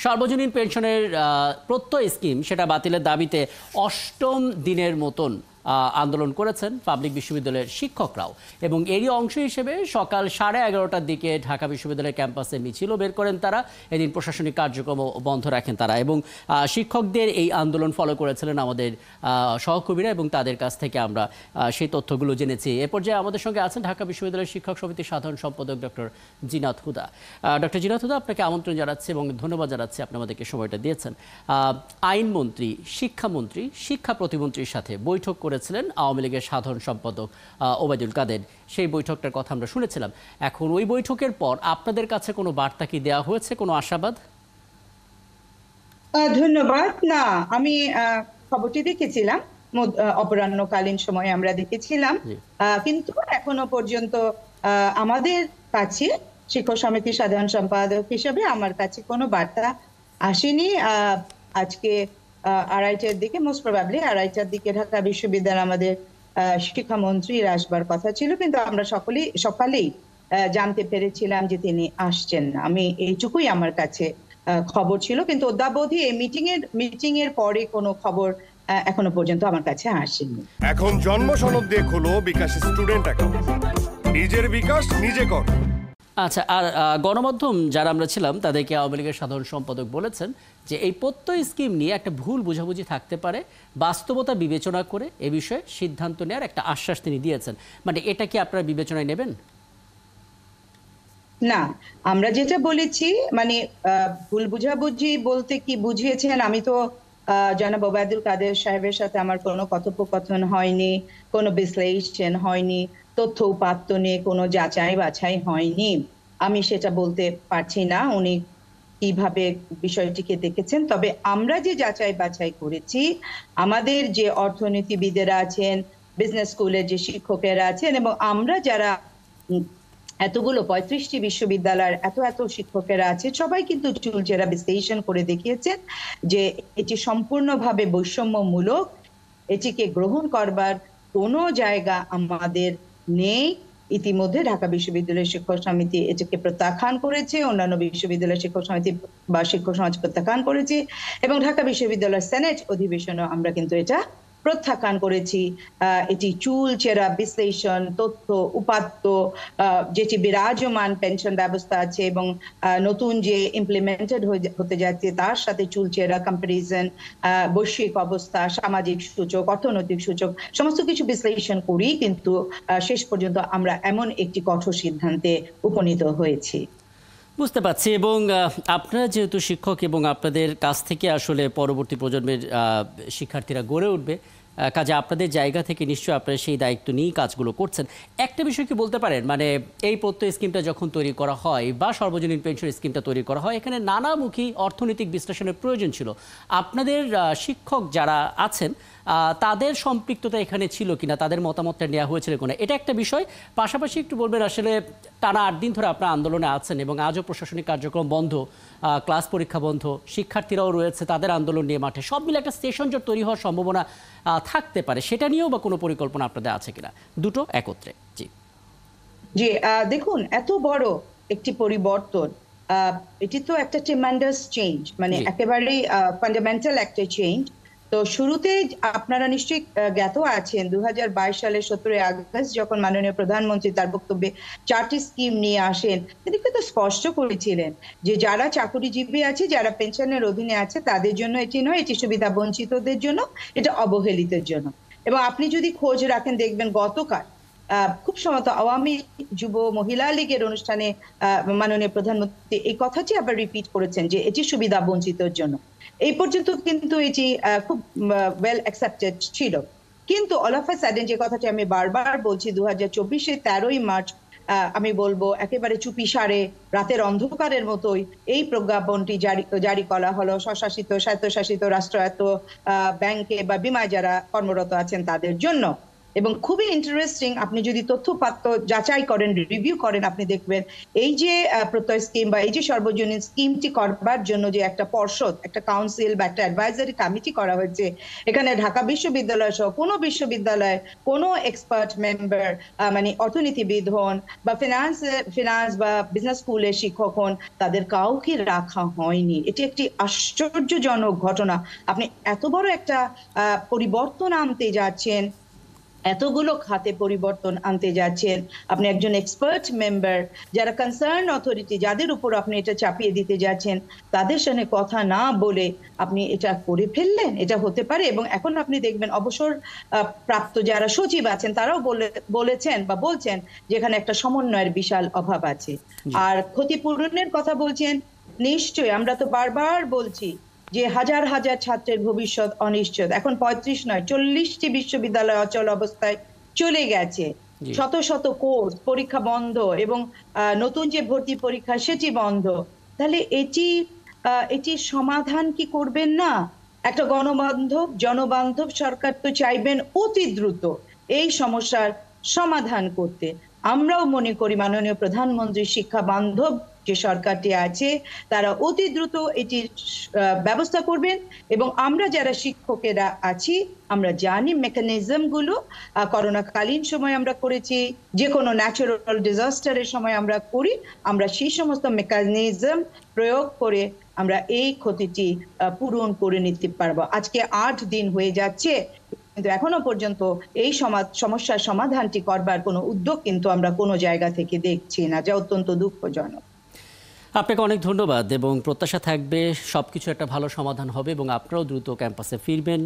সার্বজনীন পেনশনের প্রত্যয় স্কিম সেটা বাতিলের দাবিতে অষ্টম দিনের মতন আন্দোলন করেছেন পাবলিক বিশ্ববিদ্যালয়ের শিক্ষকরাও এবং এরই অংশ হিসেবে সকাল 11:30টার দিকে ঢাকা বিশ্ববিদ্যালয়ের ক্যাম্পাসে মিছিলও বের করেন তারা। এদিন প্রশাসনিক কার্যক্রম বন্ধ রাখেন তারা এবং শিক্ষকদের এই আন্দোলন ফলো করেছিলেন আমাদের সহকর্মীরা এবং তাদের কাছ থেকে আমরা সেই তথ্যগুলো জেনেছি। এ পর্যায়ে আমাদের সঙ্গে আছেন ঢাকা বিশ্ববিদ্যালয়ের শিক্ষক সমিতির সাধারণ সম্পাদক ডক্টর জিনাত হুদা। ডক্টর জিনাত হুদা, আপনাকে আমন্ত্রণ জানাচ্ছি এবং ধন্যবাদ জানাচ্ছি আপনি আমাদেরকে সময়টা দিয়েছেন। আইনমন্ত্রী, শিক্ষামন্ত্রী, শিক্ষা প্রতিমন্ত্রীর সাথে বৈঠক করেছিলেন আওয়ামী লীগের সাধারণ সম্পাদক ওবায়দুল কাদের। সেই বৈঠকটার কথা আমরা শুনেছিলাম। এখন ওই বৈঠকের পর আপনাদের কাছে কোনো বার্তা কি দেওয়া হয়েছে, কোনো আশাবাদ? ধন্যবাদ। না, আমি খবরটি দেখেছিলাম, অপরাহ্নকালীন সময়ে আমরা দেখেছিলাম, কিন্তু এখনো পর্যন্ত আমাদের কাছে শিক্ষক সমিতির সাধারণ সম্পাদক হিসেবে আমার কাছে কোনো বার্তা আসেনি। আজকে 2:30টার দিকে, মোস্ট প্রবাবলি 2:30টার দিকে ঢাকা বিশ্ববিদ্যালয় আমাদের শিক্ষামন্ত্রীর আসবার কথা ছিল, কিন্তু আমরা সকালেই জানতে পেরেছিলাম যে তিনি আসছেন না। আমি এইটুকুই আমার কাছে খবর ছিল, কিন্তু অদ্যাবধি এই মিটিং এর পরে কোনো খবর এখনো পর্যন্ত আমার কাছে আসেনি। এখন জন্ম সনদ দিয়ে খোলো বিকাশ স্টুডেন্ট অ্যাকাউন্ট, নিজের বিকাশ নিজে কর। আচ্ছা, আর গণমাধ্যম যারা আমরা ছিলাম তাদেরকে আওয়ামী লীগের সাধারণ সম্পাদক বলেছেন যে এই প্রত্যয় স্কিম নিয়ে একটা ভুল বোঝাবুঝি থাকতে পারে, বাস্তবতা বিবেচনা করে এ বিষয়ে সিদ্ধান্ত নেওয়ার একটা আশ্বাস তিনি দিয়েছেন। মানে এটা কি আপনারা বিবেচনায় নেবেন? না, আমরা যেটা বলেছি, মানে ভুল বুঝাবুঝি বলতে কি বুঝিয়েছেন, আমি তো জনাব ওবায়দুল কাদের সাহেবের সাথে আমার কোনো কথোপকথন হয়নি, কোনো বিশ্লেষণ হয়নি, তথ্য উপাত্ত নিয়ে কোনো যাচাই বাছাই হয়নি। আমি সেটা বলতে পারছি না উনি কিভাবে বিষয়টিকে দেখেছেন। তবে আমরা যে যাচাই বাছাই করেছি, আমাদের যে অর্থনীতিবিদেরা আছেন, বিজনেস স্কুলের যে শিক্ষকেরা আছেন, এবং আমরা যারা এতগুলো 35টি বিশ্ববিদ্যালয়ের এত শিক্ষকেরা আছে, সবাই কিন্তু চুলচেরা বিশ্লেষণ করে দেখিয়েছেন যে এটি সম্পূর্ণভাবে বৈষম্যমূলক। এটিকে গ্রহণ করবার কোনো জায়গা আমাদের নেই। ইতিমধ্যে ঢাকা বিশ্ববিদ্যালয়ের শিক্ষক সমিতি এটিকে প্রত্যাখ্যান করেছে, অন্যান্য বিশ্ববিদ্যালয়ের শিক্ষক সমিতি বা শিক্ষক সমাজ প্রত্যাখ্যান করেছে, এবং ঢাকা বিশ্ববিদ্যালয়ের সেনেট অধিবেশনও আমরা কিন্তু এটা প্রত্যাখ্যান করেছি। এটি চুলচেরা বিশ্লেষণ, তথ্য উপাত্ত, যেটি বিরাজমান পেনশন ব্যবস্থা আছে এবং নতুন যে ইমপ্লিমেন্টেড হতে যাচ্ছে তার সাথে চুলচেরা কম্পারিজন, বৈশ্বিক অবস্থা, সামাজিক সূচক, অর্থনৈতিক সূচক, সমস্ত কিছু বিশ্লেষণ করি, কিন্তু শেষ পর্যন্ত আমরা এমন একটি কঠোর সিদ্ধান্তে উপনীত হয়েছি। বুঝতে পারছি। এবং আপনারা যেহেতু শিক্ষক এবং আপনাদের কাছ থেকে আসলে পরবর্তী প্রজন্মের শিক্ষার্থীরা গড়ে উঠবে, কাজে আপনাদের জায়গা থেকে নিশ্চয়ই আপনারা সেই দায়িত্ব নিয়েই কাজগুলো করছেন। একটা বিষয় কি বলতে পারেন, মানে এই প্রত্যয় স্কিমটা যখন তৈরি করা হয় বা সর্বজনীন পেনশন স্কিমটা তৈরি করা হয়, এখানে নানামুখী অর্থনৈতিক বিশ্লেষণের প্রয়োজন ছিল। আপনাদের শিক্ষক যারা আছেন তাদের সম্পৃক্ততা এখানে ছিল কিনা, তাদের মতামতটা নেওয়া হয়েছিল কিনা, এটা একটা বিষয়। পাশাপাশি একটু বলবেন, আসলে টানা 8 দিন ধরে আপনারা আন্দোলনে আছেন এবং আজও প্রশাসনিক কার্যক্রম বন্ধ, ক্লাস পরীক্ষা বন্ধ, শিক্ষার্থীরাও রয়েছে তাদের আন্দোলন নিয়ে মাঠে, সব মিলে একটা সেশন জট তৈরি হওয়ার সম্ভাবনা থাকতে পারে, সেটা নিয়েও বা কোনো পরিকল্পনা আপনাদের আছে কিনা, দুটো একত্রে? জি, দেখুন, এত বড় একটি পরিবর্তন, এটি তো একটা ট্রিমেন্ডাস চেঞ্জ, মানে একেবারেই ফান্ডামেন্টাল একটা চেঞ্জ। তো শুরুতে আপনারা নিশ্চয়ই জ্ঞাত আছেন, 2022 সালের 17 আগস্ট যখন মাননীয় প্রধানমন্ত্রী তার বক্তব্যে 4টি স্কিম নিয়ে আসেন, তিনি কিন্তু স্পষ্ট করেছিলেন যে যারা চাকরিজীবী আছে, যারা পেনশনের অধীনে আছে, তাদের জন্য এটি নয়, এটি সুবিধা বঞ্চিতদের জন্য, এটা অবহেলিতের জন্য। এবং আপনি যদি খোঁজ রাখেন দেখবেন গতকাল খুব সম্ভবত আওয়ামী যুব মহিলা লীগের অনুষ্ঠানে মাননীয় প্রধানমন্ত্রী এই কথাটি আবার রিপিট করেছেন যে এটি সুবিধা বঞ্চিতর জন্য। এই পর্যন্ত কিন্তু এটি খুব ওয়েল অ্যাকসেপ্টেড ছিল, কিন্তু অল অফ আ সাডেন, যে কথাটি আমি বারবার বলছি, 2024-এর 13ই মার্চ আমি বলবো একেবারে চুপিসারে রাতের অন্ধকারের মতোই এই প্রজ্ঞাপনটি জারি করা হলো স্বশাসিত, স্বায়ত্তশাসিত, রাষ্ট্রায়ত্ত ব্যাংকে বা বীমায় যারা কর্মরত আছেন তাদের জন্য। এবং খুবই ইন্টারেস্টিং, আপনি যদি তথ্যপাত্র যাচাই করেন, রিভিউ করেন, আপনি দেখবেন এই যে প্রত্যয় স্কিম বা এই যে সর্বজনীন স্কিমটি করবার জন্য যে একটা পর্ষদ, একটা কাউন্সিল বা একটা অ্যাডভাইজারি কমিটি করা হয়েছে, এখানে ঢাকা বিশ্ববিদ্যালয় সহ কোনো বিশ্ববিদ্যালয়, কোনো এক্সপার্ট মেম্বার, মানে অর্থনীতিবিদ হন বা ফিনান্স বা বিজনেস স্কুলের শিক্ষক হন, তাদের কাউকে রাখা হয়নি। এটি একটি আশ্চর্যজনক ঘটনা। আপনি এত বড় একটা পরিবর্তন আনতে যাচ্ছেন, এতগুলো খাতে পরিবর্তন আনতে যাচ্ছেন, আপনি একজন এক্সপার্ট মেম্বার, যারা কনসার্ন অথরিটি, যাদের উপর আপনি এটা চাপিয়ে দিতে যাচ্ছেন, তাদের সঙ্গে কথা না বলে আপনি এটা করে ফেললেন। এটা হতে পারে? এবং এখন আপনি দেখবেন অবসর প্রাপ্ত যারা সচিব আছেন, তারাও বলেছেন বা বলছেন যেখানে একটা সমন্বয়ের বিশাল অভাব আছে। আর ক্ষতিপূরণের কথা বলছেন, নিশ্চয়ই আমরা তো বারবার বলছি যে হাজার হাজার ছাত্রের ভবিষ্যৎ অনিশ্চিত। এখন 35 নয়, 40টি বিশ্ববিদ্যালয় অচল অবস্থায় চলে গেছে। শত শত কোর্স পরীক্ষা বন্ধ এবং নতুন যে ভর্তি পরীক্ষা সেটি বন্ধ। তাহলে এটির সমাধান কি করবেন না? একটা জনবান্ধব সরকার তো চাইবেন অতি দ্রুত এই সমস্যার সমাধান করতে। আমরাও মনে করি মাননীয় প্রধানমন্ত্রী শিক্ষা বান্ধব যে সরকারটি আছে, তারা অতি দ্রুত এটির ব্যবস্থা করবেন। এবং আমরা যারা শিক্ষকেরা আছি, আমরা জানি মেকানিজম গুলো করোনাকালীন সময় আমরা করেছি, যে কোনো ন্যাচারাল ডিজাস্টারের সময় আমরা করি, আমরা সেই সমস্ত মেকানিজম প্রয়োগ করে আমরা এই ক্ষতিটি পূরণ করে নিতে পারবো। আজকে 8 দিন হয়ে যাচ্ছে, কিন্তু এখনো পর্যন্ত এই সমস্যার সমাধানটি করবার কোনো উদ্যোগ কিন্তু আমরা কোনো জায়গা থেকে দেখছি না, যা অত্যন্ত দুঃখজনক। আপনাকে অনেক ধন্যবাদ এবং প্রত্যাশা থাকবে সবকিছু একটা ভালো সমাধান হবে এবং আপনারাও দ্রুত ক্যাম্পাসে ফিরবেন।